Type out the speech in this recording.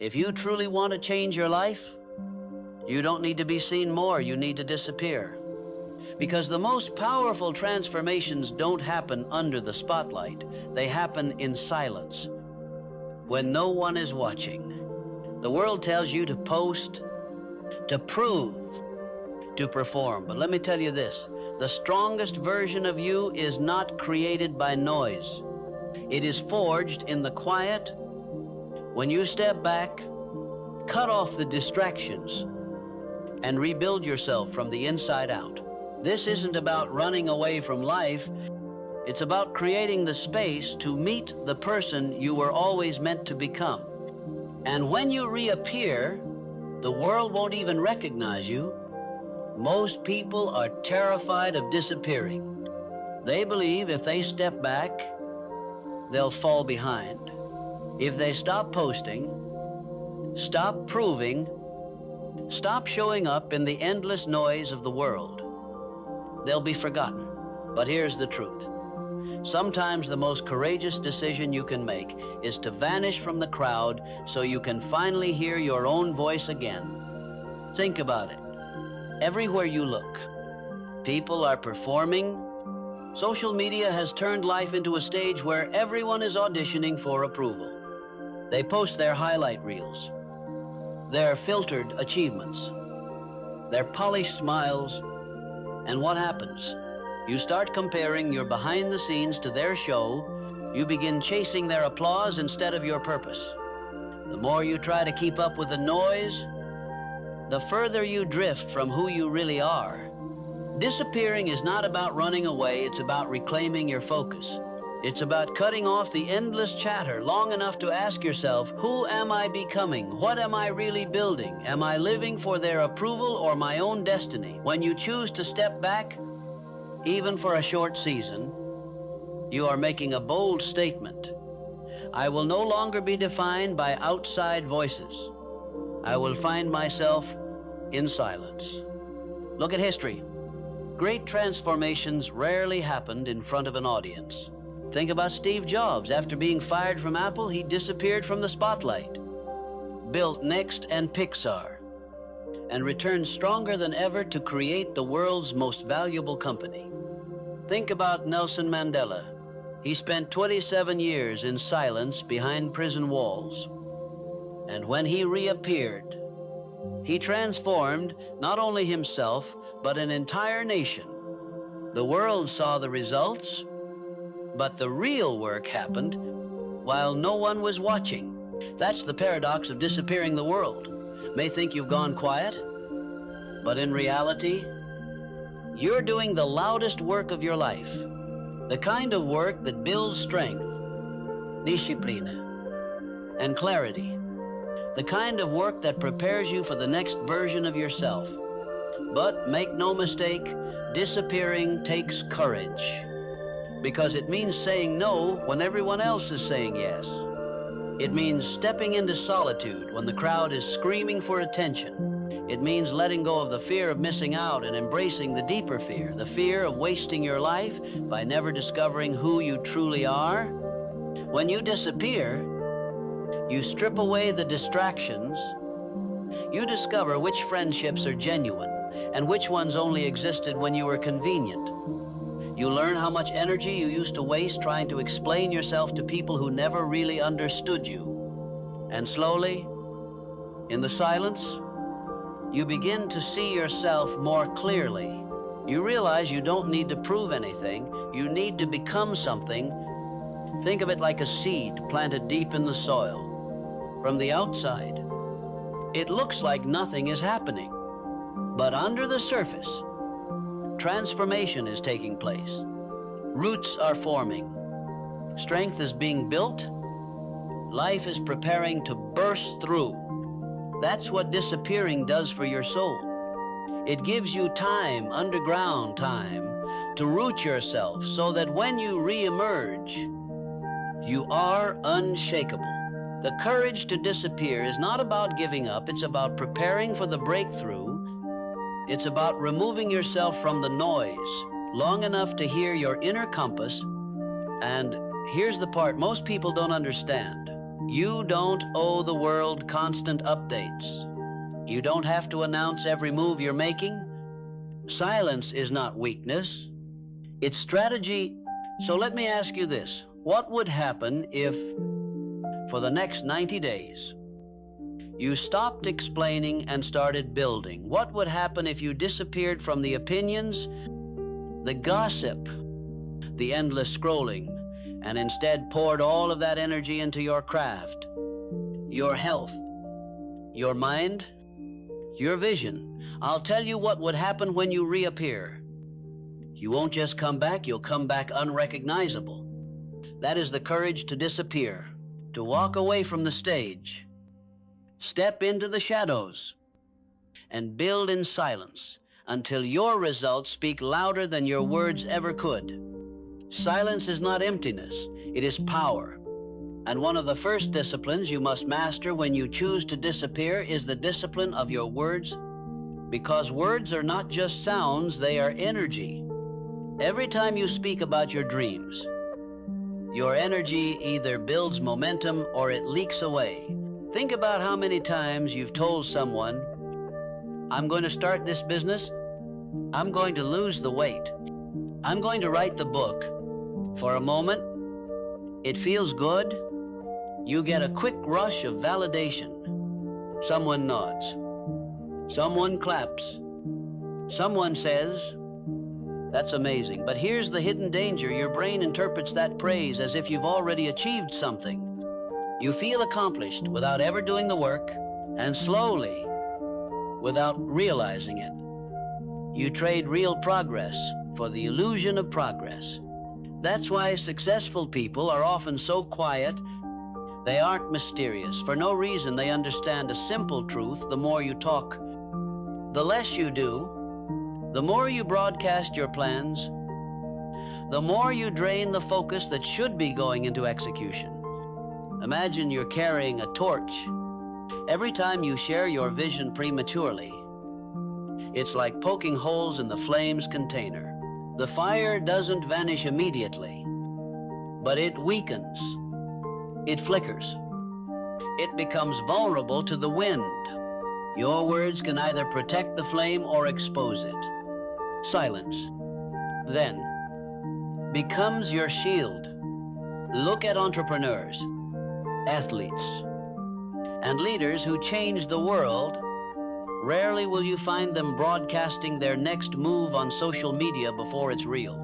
If you truly want to change your life, you don't need to be seen more, you need to disappear. Because the most powerful transformations don't happen under the spotlight. They happen in silence, when no one is watching. The world tells you to post, to prove, to perform. But let me tell you this, the strongest version of you is not created by noise. It is forged in the quiet. When you step back, cut off the distractions, and rebuild yourself from the inside out. This isn't about running away from life. It's about creating the space to meet the person you were always meant to become. And when you reappear, the world won't even recognize you. Most people are terrified of disappearing. They believe if they step back, they'll fall behind. If they stop posting, stop proving, stop showing up in the endless noise of the world, they'll be forgotten. But here's the truth. Sometimes the most courageous decision you can make is to vanish from the crowd so you can finally hear your own voice again. Think about it. Everywhere you look, people are performing. Social media has turned life into a stage where everyone is auditioning for approval. They post their highlight reels, their filtered achievements, their polished smiles, and what happens? You start comparing your behind the scenes to their show. You begin chasing their applause instead of your purpose. The more you try to keep up with the noise, the further you drift from who you really are. Disappearing is not about running away, it's about reclaiming your focus. It's about cutting off the endless chatter long enough to ask yourself, who am I becoming? What am I really building? Am I living for their approval or my own destiny? When you choose to step back, even for a short season, you are making a bold statement. I will no longer be defined by outside voices. I will find myself in silence. Look at history. Great transformations rarely happened in front of an audience. Think about Steve Jobs. After being fired from Apple, he disappeared from the spotlight, built Next and Pixar, and returned stronger than ever to create the world's most valuable company. Think about Nelson Mandela. He spent 27 years in silence behind prison walls. And when he reappeared, he transformed not only himself, but an entire nation. The world saw the results, but the real work happened while no one was watching. That's the paradox of disappearing. The world may think you've gone quiet, but in reality, you're doing the loudest work of your life. The kind of work that builds strength, disciplina, and clarity. The kind of work that prepares you for the next version of yourself. But make no mistake, disappearing takes courage. Because it means saying no when everyone else is saying yes. It means stepping into solitude when the crowd is screaming for attention. It means letting go of the fear of missing out and embracing the deeper fear, the fear of wasting your life by never discovering who you truly are. When you disappear, you strip away the distractions. You discover which friendships are genuine and which ones only existed when you were convenient. You learn how much energy you used to waste trying to explain yourself to people who never really understood you. And slowly, in the silence, you begin to see yourself more clearly. You realize you don't need to prove anything. You need to become something. Think of it like a seed planted deep in the soil. From the outside, it looks like nothing is happening. But under the surface, transformation is taking place. Roots are forming. Strength is being built. Life is preparing to burst through. That's what disappearing does for your soul. It gives you time, underground time, to root yourself so that when you re-emerge, you are unshakable. The courage to disappear is not about giving up. It's about preparing for the breakthrough. It's about removing yourself from the noise long enough to hear your inner compass. And here's the part most people don't understand. You don't owe the world constant updates. You don't have to announce every move you're making. Silence is not weakness. It's strategy. So let me ask you this. What would happen if, for the next 90 days, you stopped explaining and started building? What would happen if you disappeared from the opinions, the gossip, the endless scrolling, and instead poured all of that energy into your craft, your health, your mind, your vision? I'll tell you what would happen when you reappear. You won't just come back, you'll come back unrecognizable. That is the courage to disappear, to walk away from the stage, step into the shadows, and build in silence until your results speak louder than your words ever could. Silence is not emptiness, it is power. And one of the first disciplines you must master when you choose to disappear is the discipline of your words, because words are not just sounds, they are energy. Every time you speak about your dreams, your energy either builds momentum or it leaks away. Think about how many times you've told someone, I'm going to start this business, I'm going to lose the weight, I'm going to write the book. For a moment, it feels good. You get a quick rush of validation. Someone nods. Someone claps. Someone says, that's amazing. But here's the hidden danger. Your brain interprets that praise as if you've already achieved something. You feel accomplished without ever doing the work, and slowly, without realizing it, you trade real progress for the illusion of progress. That's why successful people are often so quiet. They aren't mysterious. For no reason, they understand a simple truth. The more you talk, the less you do. The more you broadcast your plans, the more you drain the focus that should be going into execution. Imagine you're carrying a torch. Every time you share your vision prematurely, it's like poking holes in the flame's container. The fire doesn't vanish immediately, but it weakens. It flickers. It becomes vulnerable to the wind. Your words can either protect the flame or expose it. Silence, then, becomes your shield. Look at entrepreneurs, athletes, and leaders who change the world. Rarely will you find them broadcasting their next move on social media before it's real.